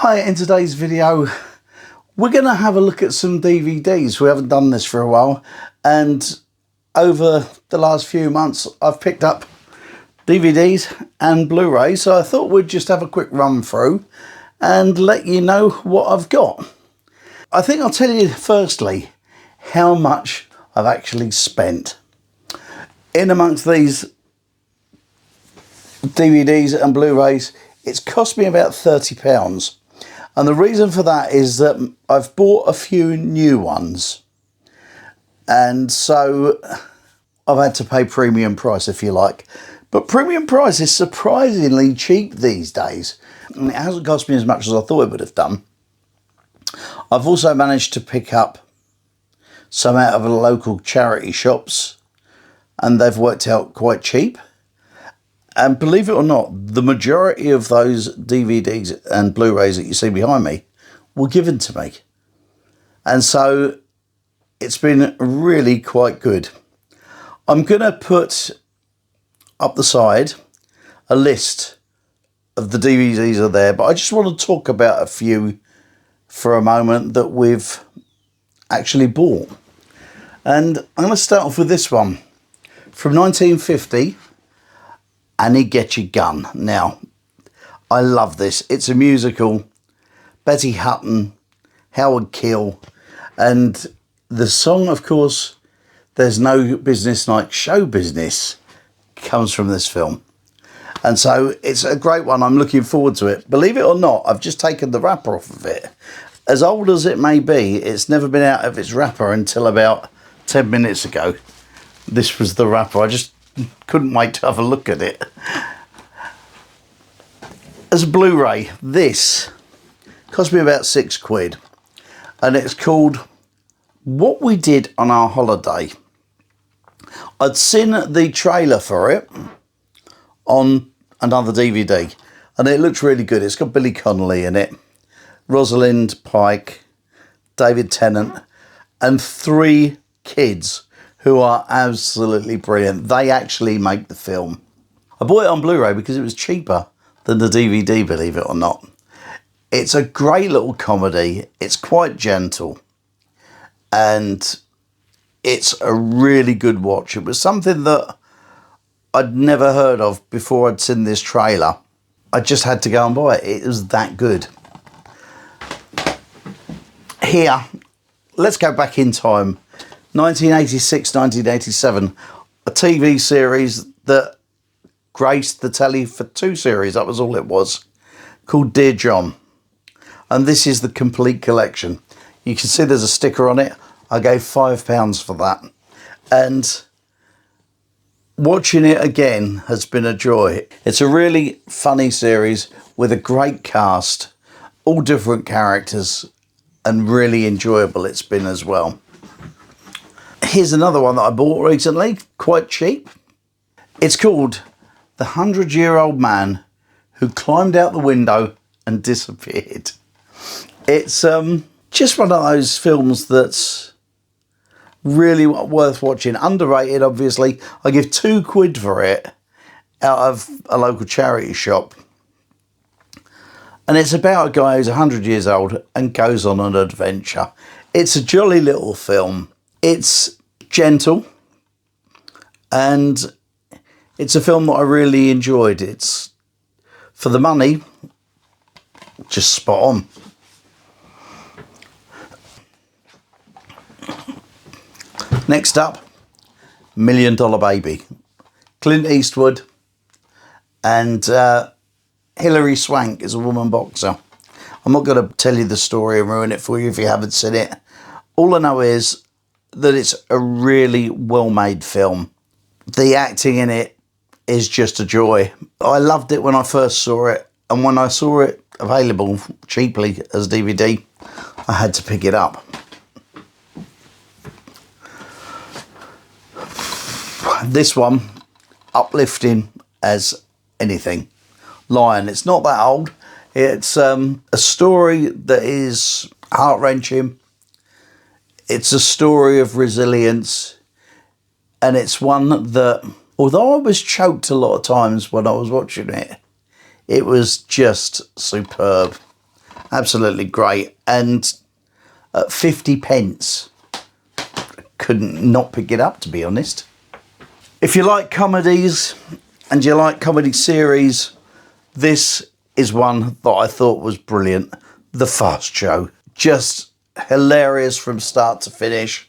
Hi, in today's video we're going to have a look at some DVDs. We haven't done this for a while, and over the last few months I've picked up DVDs and Blu-rays, so I thought we'd just have a quick run through and let you know what I've got. I think I'll tell you firstly how much I've actually spent. In amongst these DVDs and Blu-rays, it's cost me about £30. And the reason for that is that I've bought a few new ones. And so I've had to pay premium price, if you like. But premium price is surprisingly cheap these days. And it hasn't cost me as much as I thought it would have done. I've also managed to pick up some out of the local charity shops, and they've worked out quite cheap. And believe it or not, the majority of those DVDs and Blu-rays that you see behind me were given to me. And so it's been really quite good. I'm going to put up the side a list of the DVDs are there, but I just want to talk about a few for a moment that we've actually bought. And I'm going to start off with this one from 1950. Annie Get Your Gun. Now, I love this. It's a musical. Betty Hutton, Howard Keel, and the song, of course, There's No Business Like Show Business, comes from this film. And so it's a great one. I'm looking forward to it. Believe it or not, I've just taken the wrapper off of it. As old as it may be, it's never been out of its wrapper until about 10 minutes ago. This was the wrapper. I just couldn't wait to have a look at it. As a Blu-ray, this cost me about £6, and it's called What We Did on Our Holiday. I'd seen the trailer for it on another DVD, and it looks really good. It's got Billy Connolly in it, Rosalind Pike, David Tennant, and 3 kids who are absolutely brilliant. They actually make the film. I bought it on Blu-ray because it was cheaper than the DVD, believe it or not. It's a great little comedy. It's quite gentle, and it's a really good watch. It was something that I'd never heard of before I'd seen this trailer. I just had to go and buy it. It was that good. Here, let's go back in time. 1986, 1987, a TV series that graced the telly for 2 series, that was all it was, called Dear John. And this is the complete collection. You can see there's a sticker on it. I gave £5 for that. And watching it again has been a joy. It's a really funny series with a great cast, all different characters, and really enjoyable it's been as well. Here's another one that I bought recently, quite cheap. It's called The 100-Year-Old Man Who Climbed Out the Window and Disappeared. It's just one of those films that's really worth watching. Underrated, obviously. I give £2 for it out of a local charity shop. And it's about a guy who's 100 years old and goes on an adventure. It's a jolly little film. It's gentle, and it's a film that I really enjoyed. It's, for the money, just spot on. Next up, $1 Million Baby. Clint Eastwood and Hilary Swank is a woman boxer. I'm not going to tell you the story and ruin it for you if you haven't seen it. All I know is that it's a really well-made film. The acting in it is just a joy. I loved it when I first saw it, and when I saw it available cheaply as DVD, I had to pick it up. This one, uplifting as anything. Lion. It's not that old. It's a story that is heart-wrenching. It's a story of resilience, and it's one that, although I was choked a lot of times when I was watching it, it was just superb. Absolutely great. And at 50 pence, couldn't not pick it up, to be honest. If you like comedies and you like comedy series, this is one that I thought was brilliant. The Fast Show. Just hilarious from start to finish.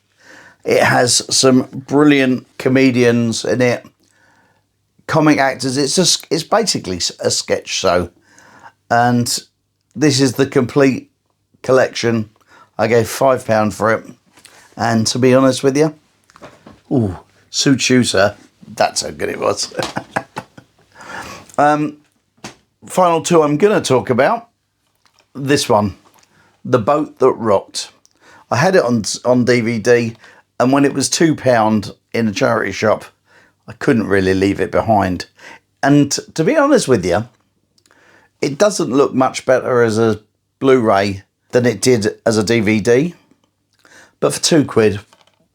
It has some brilliant comedians in it, comic actors. It's basically a sketch show, and this is the complete collection. I gave £5 for it, and to be honest with you, ooh, suits you, sir. That's how good it was. Final two I'm going to talk about. This one, The Boat That Rocked. I had it on DVD, and when it was £2 in a charity shop, I couldn't really leave it behind. And to be honest with you, it doesn't look much better as a Blu-ray than it did as a DVD. But for £2,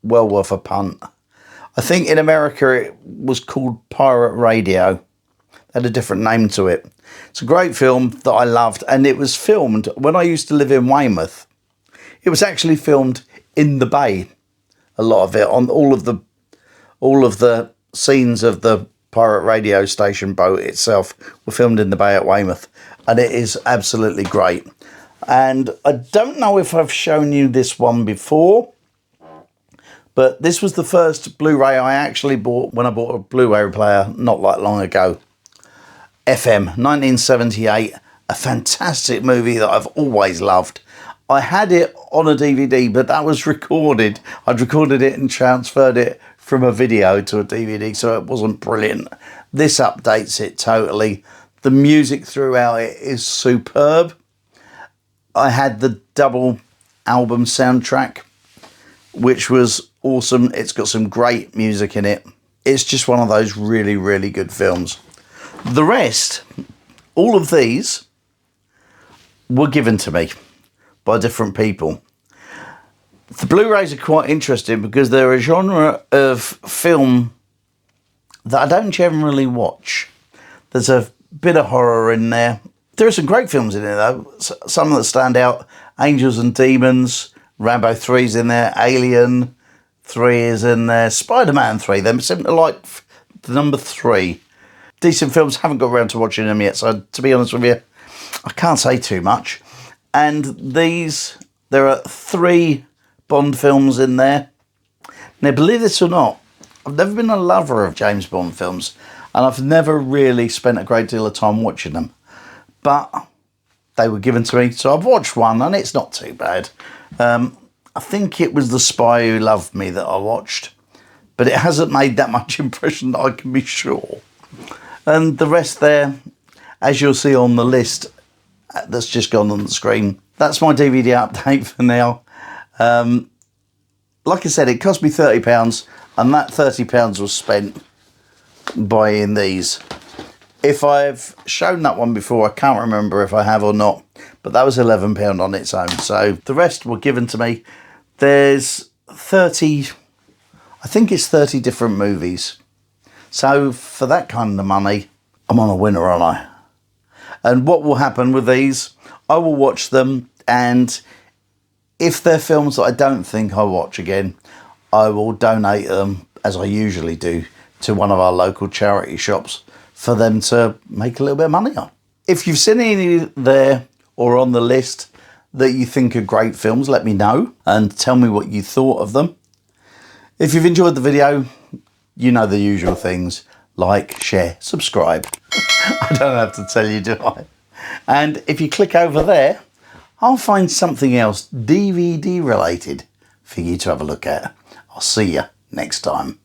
well worth a punt. I think in America it was called Pirate Radio. It had a different name to it. It's a great film that I loved, and it was filmed when I used to live in Weymouth. It was actually filmed in the bay. A lot of it, on all of the scenes of the pirate radio station boat itself were filmed in the bay at Weymouth, and it is absolutely great. And I don't know if I've shown you this one before, but this was the first Blu-ray I actually bought when I bought a Blu-ray player not that long ago. FM, 1978, a fantastic movie that I've always loved. I had it on a DVD, but that was recorded. I'd recorded it and transferred it from a video to a DVD, so it wasn't brilliant. This updates it totally. The music throughout it is superb. I had the double album soundtrack, which was awesome. It's got some great music in it. It's just one of those really, really good films. The rest, all of these, were given to me by different people. The Blu-rays are quite interesting because they're a genre of film that I don't generally watch. There's a bit of horror in there. There are some great films in there though. Some that stand out: Angels and Demons, Rambo 3's in there, Alien 3 is in there, Spider-Man 3. They seem to like the number 3. Decent films. Haven't got around to watching them yet, so to be honest with you, I can't say too much. And there are 3 Bond films in there. Now, believe this or not, I've never been a lover of James Bond films, and I've never really spent a great deal of time watching them. But they were given to me, so I've watched one, and it's not too bad. I think it was The Spy Who Loved Me that I watched, but it hasn't made that much impression that I can be sure. And the rest there, as you'll see on the list that's just gone on the screen, that's my DVD update for now. Like I said, it cost me £30, and that £30 was spent buying these. If I've shown that one before, I can't remember if I have or not, but that was £11 on its own. So the rest were given to me. There's 30, I think it's 30 different movies. So for that kind of money, I'm on a winner, aren't I? And what will happen with these, I will watch them, and if they're films that I don't think I'll watch again, I will donate them, as I usually do, to one of our local charity shops for them to make a little bit of money on. If you've seen any there or on the list that you think are great films, let me know and tell me what you thought of them. If you've enjoyed the video, you know the usual things: like, share, subscribe. I don't have to tell you, do I? And if you click over there, I'll find something else DVD related for you to have a look at. I'll see you next time.